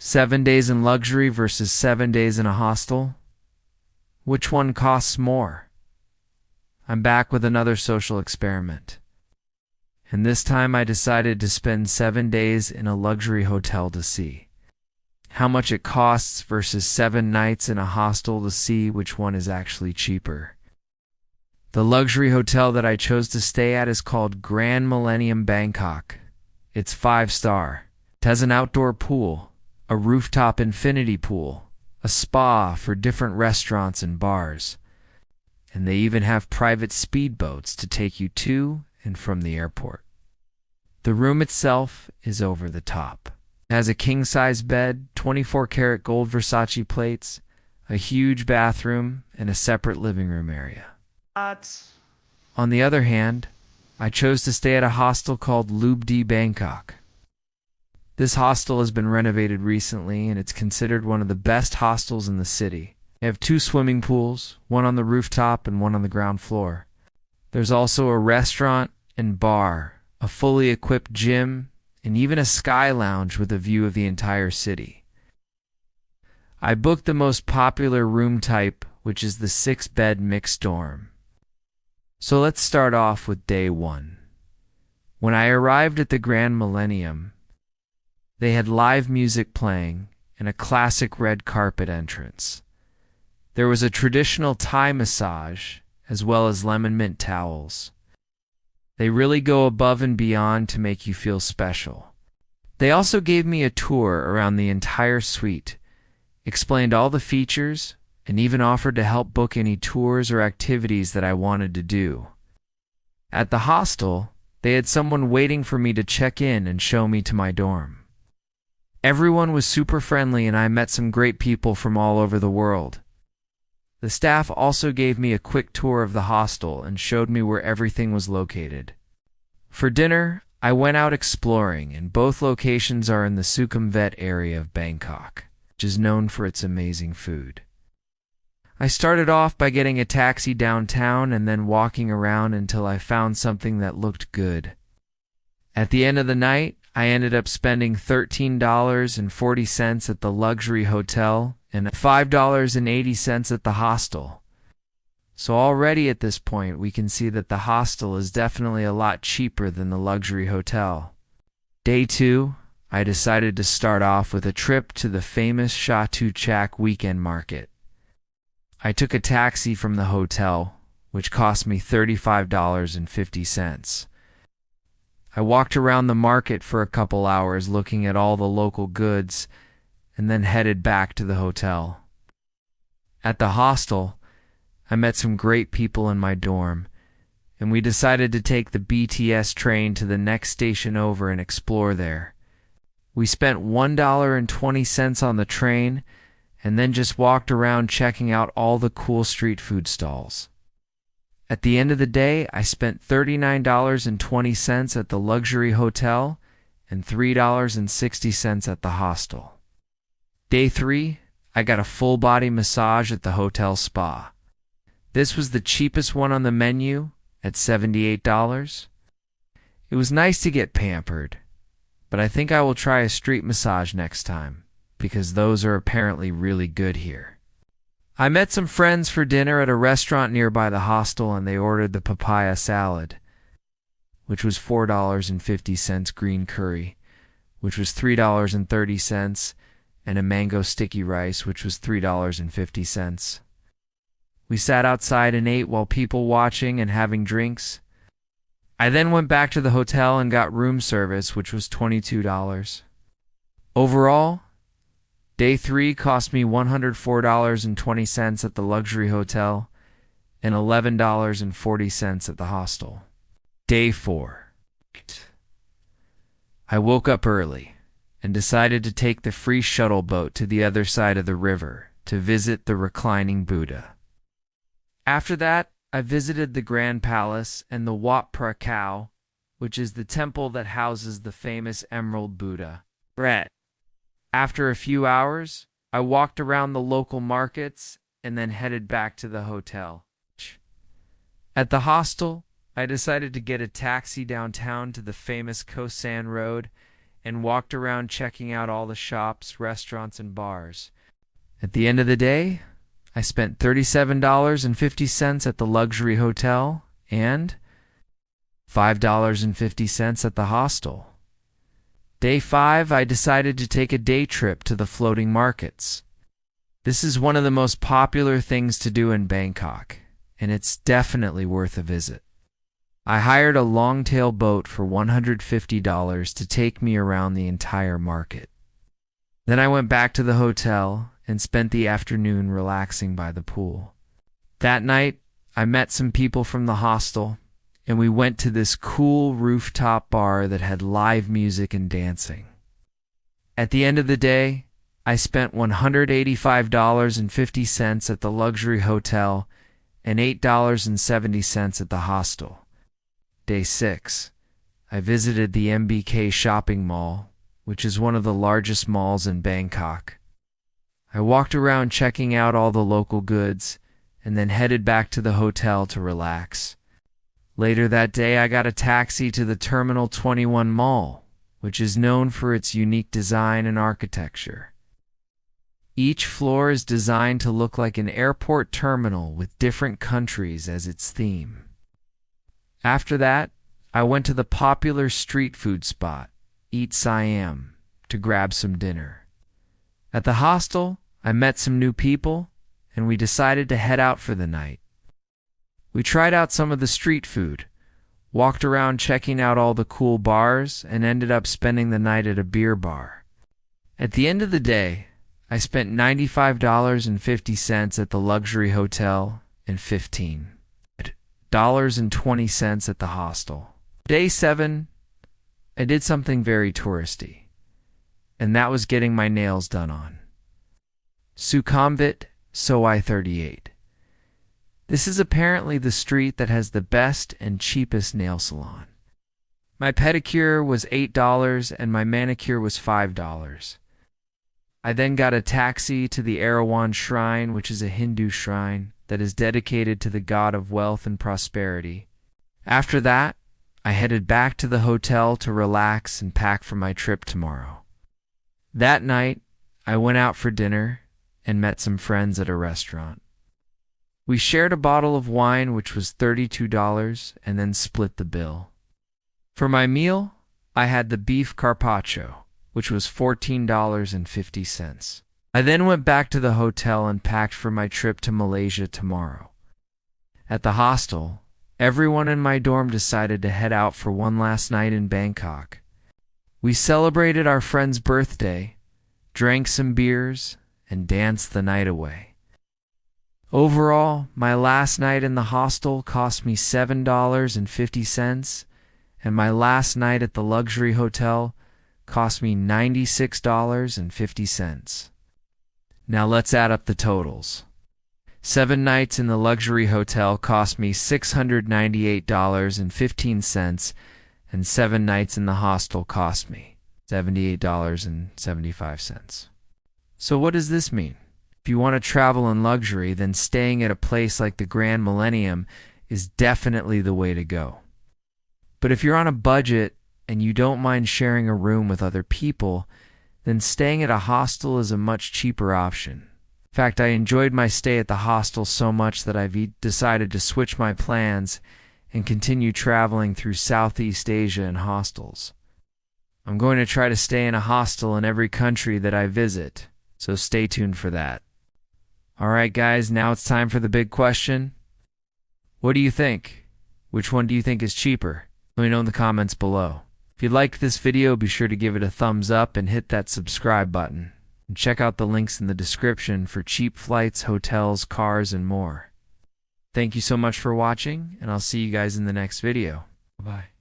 7 days in luxury versus 7 days in a hostel? Which one costs more? I'm back with another social experiment. And this time I decided to spend 7 days in a luxury hotel to see how much it costs versus 7 nights in a hostel to see which one is actually cheaper. The luxury hotel that I chose to stay at is called Grand Millennium Bangkok. It's 5-star. It has an outdoor pool, a rooftop infinity pool, a spa for different restaurants and bars, and they even have private speedboats to take you to and from the airport. The room itself is over the top. It has a king-size bed, 24-karat gold Versace plates, a huge bathroom, and a separate living room area. On the other hand, I chose to stay at a hostel called Lube D Bangkok. This hostel has been renovated recently, and it's considered one of the best hostels in the city. They have 2 swimming pools, one on the rooftop and one on the ground floor. There's also a restaurant and bar, a fully equipped gym, and even a sky lounge with a view of the entire city. I booked the most popular room type, which is the 6-bed mixed dorm. So let's start off with day 1. When I arrived at the Grand Millennium, they had live music playing and a classic red carpet entrance. There was a traditional Thai massage as well as lemon mint towels. They really go above and beyond to make you feel special. They also gave me a tour around the entire suite, explained all the features, and even offered to help book any tours or activities that I wanted to do. At the hostel, they had someone waiting for me to check in and show me to my dorm. Everyone was super friendly, and I met some great people from all over the world. The staff also gave me a quick tour of the hostel and showed me where everything was located. For dinner, I went out exploring, and both locations are in the Sukhumvit area of Bangkok, which is known for its amazing food. I started off by getting a taxi downtown and then walking around until I found something that looked good. At the end of the night, I ended up spending $13.40 at the luxury hotel and $5.80 at the hostel. So already at this point, we can see that the hostel is definitely a lot cheaper than the luxury hotel. Day 2, I decided to start off with a trip to the famous Chatu Chak weekend market. I took a taxi from the hotel, which cost me $35.50. I walked around the market for a couple hours looking at all the local goods and then headed back to the hotel. At the hostel, I met some great people in my dorm, and we decided to take the BTS train to the next station over and explore there. We spent $1.20 on the train and then just walked around checking out all the cool street food stalls. At the end of the day, I spent $39.20 at the luxury hotel and $3.60 at the hostel. Day 3, I got a full-body massage at the hotel spa. This was the cheapest one on the menu at $78. It was nice to get pampered, but I think I will try a street massage next time, because those are apparently really good here. I met some friends for dinner at a restaurant nearby the hostel, and they ordered the papaya salad, which was $4.50, green curry, which was $3.30, and a mango sticky rice, which was $3.50. We sat outside and ate while people watching and having drinks. I then went back to the hotel and got room service, which was $22. Overall, Day 3 cost me $104.20 at the luxury hotel and $11.40 at the hostel. Day 4. I woke up early and decided to take the free shuttle boat to the other side of the river to visit the reclining Buddha. After that, I visited the Grand Palace and the Wat Phra Kaew, which is the temple that houses the famous Emerald Buddha. After a few hours, I walked around the local markets and then headed back to the hotel. At the hostel, I decided to get a taxi downtown to the famous Khao San Road and walked around checking out all the shops, restaurants, and bars. At the end of the day, I spent $37.50 at the luxury hotel and $5.50 at the hostel. Day 5, I decided to take a day trip to the floating markets. This is one of the most popular things to do in Bangkok, and it's definitely worth a visit. I hired a long-tail boat for $150 to take me around the entire market. Then I went back to the hotel and spent the afternoon relaxing by the pool. That night, I met some people from the hostel, and we went to this cool rooftop bar that had live music and dancing. At the end of the day, I spent $185.50 at the luxury hotel and $8.70 at the hostel. Day 6, I visited the MBK shopping mall, which is one of the largest malls in Bangkok. I walked around checking out all the local goods and then headed back to the hotel to relax. Later that day, I got a taxi to the Terminal 21 Mall, which is known for its unique design and architecture. Each floor is designed to look like an airport terminal with different countries as its theme. After that, I went to the popular street food spot, Eat Siam, to grab some dinner. At the hostel, I met some new people, and we decided to head out for the night. We tried out some of the street food, walked around checking out all the cool bars, and ended up spending the night at a beer bar. At the end of the day, I spent $95.50 at the luxury hotel and $15.20 at the hostel. Day 7, I did something very touristy, and that was getting my nails done on. Sukhumvit, Soi 38. This is apparently the street that has the best and cheapest nail salon. My pedicure was $8 and my manicure was $5. I then got a taxi to the Erawan Shrine, which is a Hindu shrine that is dedicated to the god of wealth and prosperity. After that, I headed back to the hotel to relax and pack for my trip tomorrow. That night, I went out for dinner and met some friends at a restaurant. We shared a bottle of wine, which was $32, and then split the bill. For my meal, I had the beef carpaccio, which was $14.50. I then went back to the hotel and packed for my trip to Malaysia tomorrow. At the hostel, everyone in my dorm decided to head out for one last night in Bangkok. We celebrated our friend's birthday, drank some beers, and danced the night away. Overall, my last night in the hostel cost me $7.50, and my last night at the luxury hotel cost me $96.50. Now let's add up the totals. 7 nights in the luxury hotel cost me $698.15, and 7 nights in the hostel cost me $78.75. So what does this mean? If you want to travel in luxury, then staying at a place like the Grand Millennium is definitely the way to go. But if you're on a budget and you don't mind sharing a room with other people, then staying at a hostel is a much cheaper option. In fact, I enjoyed my stay at the hostel so much that I've decided to switch my plans and continue traveling through Southeast Asia in hostels. I'm going to try to stay in a hostel in every country that I visit, so stay tuned for that. Alright guys, now it's time for the big question. What do you think? Which one do you think is cheaper? Let me know in the comments below. If you liked this video, be sure to give it a thumbs up and hit that subscribe button. And check out the links in the description for cheap flights, hotels, cars, and more. Thank you so much for watching, and I'll see you guys in the next video. Bye-bye.